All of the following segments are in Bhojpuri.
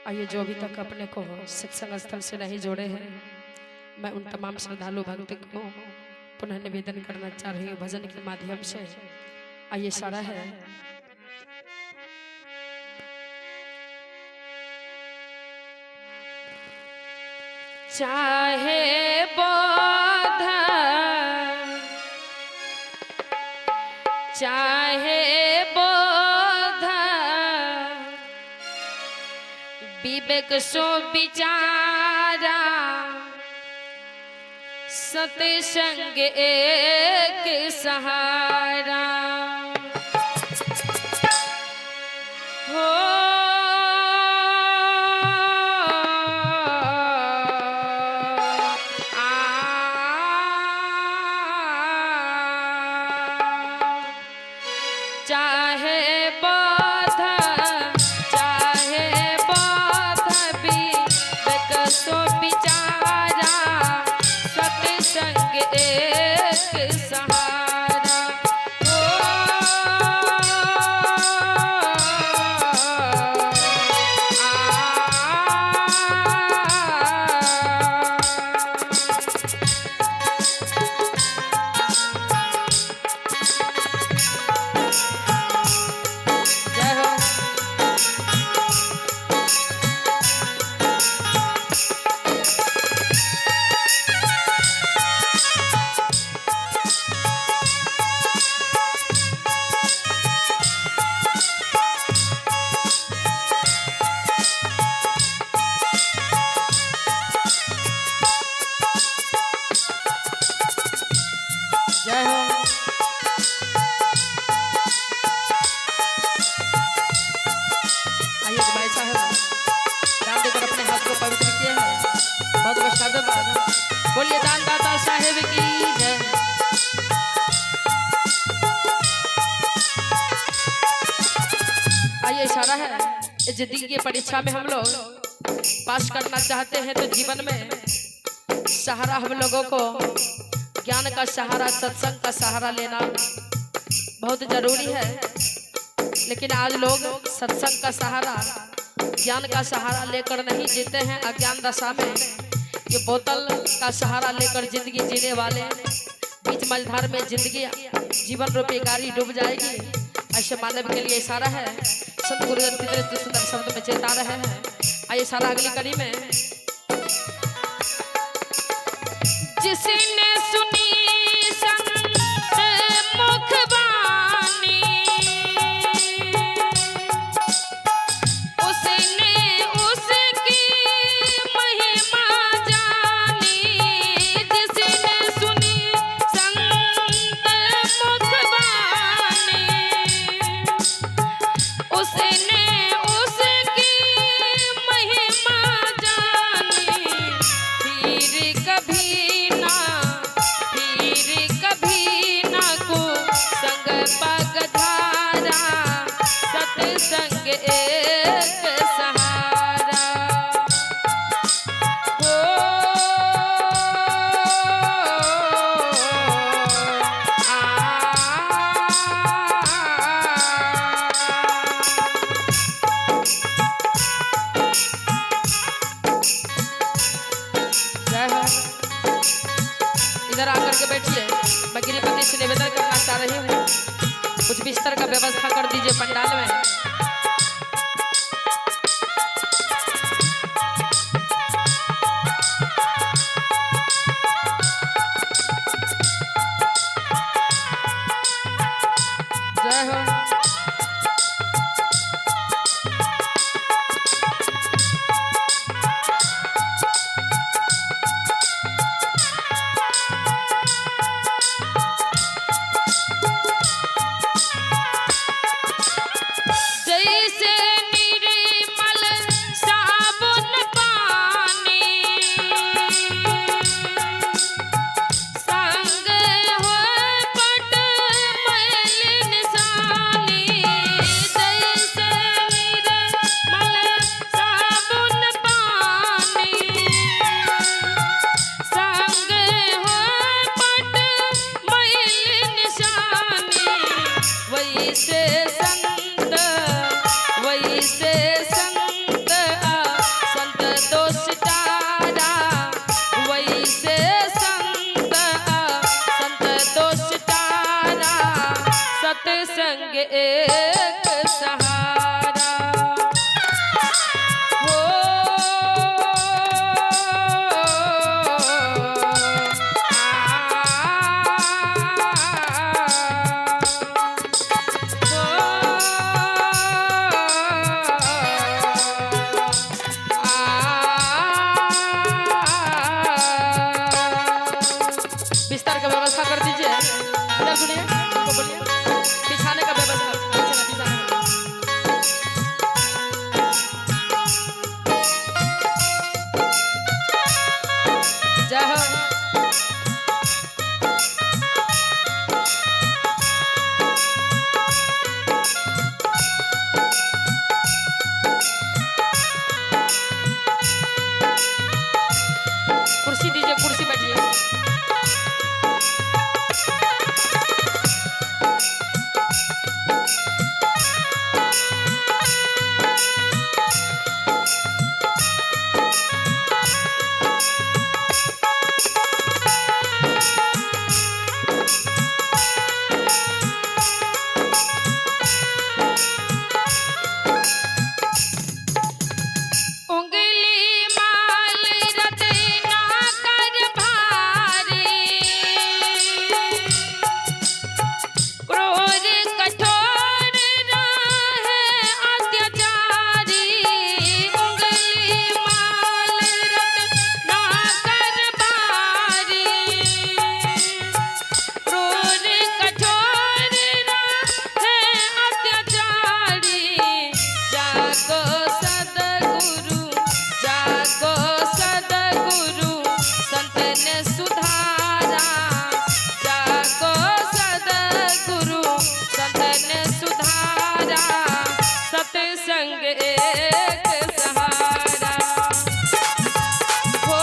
आइए, जो अभी तक अपने को सत्संग स्थल से नहीं जोड़े हैं, मैं उन तमाम श्रद्धालु भक्त को पुनः निवेदन करना चाह रही हूँ भजन के माध्यम से। आइए, सारा है चाहे बोध चाहे बोध विवेक सो विचारा सत्संग एक सहारा हो। चाहे बोध विवेक सो विचारा सत्संग एक सहारा हो। जय हो। जय हो। आइए, भाई साहब दान देकर अपने हाथ को पवित्र किए हैं। बहुत बहुत साधुवाद। बोलिए दानदाता साहेब की जय। आइए, इशारा है इस जिंदगी की परीक्षा में हम लोग पास करना चाहते हैं तो जीवन में सहारा हम लोगों को ज्ञान का सहारा, सत्संग का सहारा लेना बहुत जरूरी है। लेकिन आज लोग सत्संग का सहारा, ज्ञान का सहारा लेकर नहीं जीते हैं। अज्ञान दशा में ये बोतल का सहारा लेकर जिंदगी जीने वाले बीच मझधार में जिंदगी जीवन रूपी गाड़ी डूब जाएगी। ऐसे मानव के लिए इशारा है। संत गुरुजन कितने सुंदर शब्द में चेता रहे हैं। आइए, सारा अगली कड़ी में जिसने सुनी संत मुखबानी उसने उसकी महिमा जानी। जिसने सुनी संत मुखबानी उसने उसकी महिमा जानी। फिर कभी ना को संग पगधारा सत्संग एक सहारा हो। जय हो। इधर आकर के बैठिए। मैं गिरिपति से निवेदन करना चाह रही हूँ, कुछ बिस्तर का व्यवस्था कर दीजिए पंडाल में। जय हो। एक सहारा हो बिस्तर का व्यवस्था कर दीजिए। इधर सुनिए, इनको बोलिए बिछाने का व्यवस्था। जय हो। कुर्सी दीजिए, कुर्सी बैठिए। सत्संग एक सहारा हो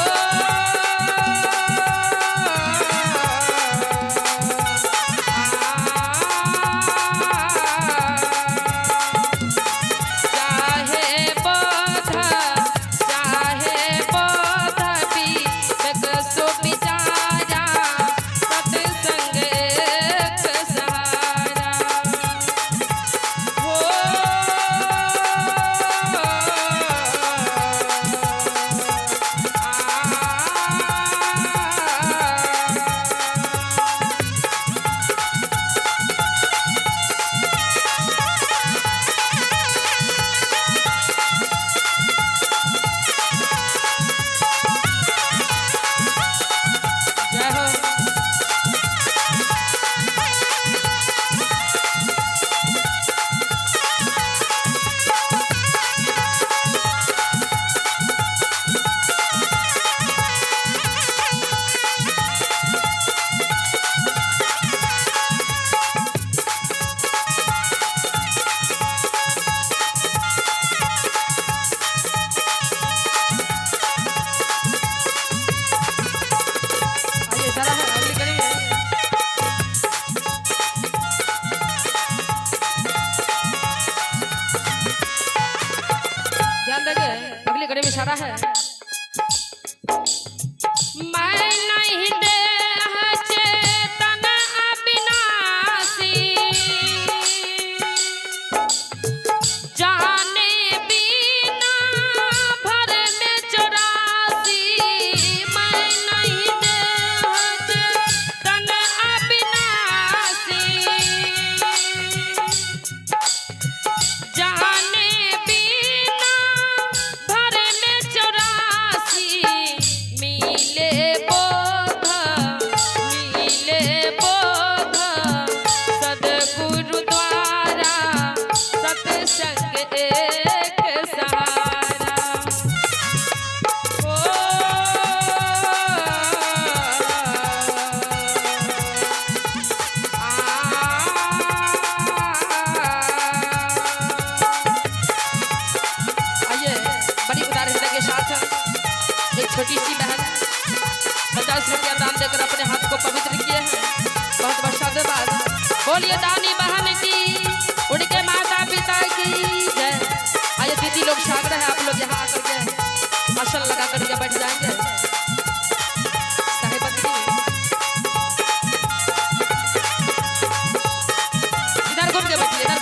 चाहे बोध भी सो बिचारा सत्संग एक सहारा हो अगली घड़ी में इशारा है। मैं नहीं देह चेतन अविनाशी जाने बिना भर में 84 मैं नहीं देह चेतन अविनाशी जाने छोटी सी बहन 50 रुपया दान देकर अपने हाथ को पवित्र किए हैं। बहुत बहुत धन्यवाद। बोलिए दानी बहन की, उनके माता पिता की जय। आइए दीदी लोग सागर है, आप लोग यहाँ आकर के आसन लगा करके बैठ जाएंगे। इधर घूम के बैठिए, इधर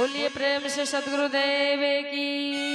बोलिए प्रेम से सदगुरुदेव की।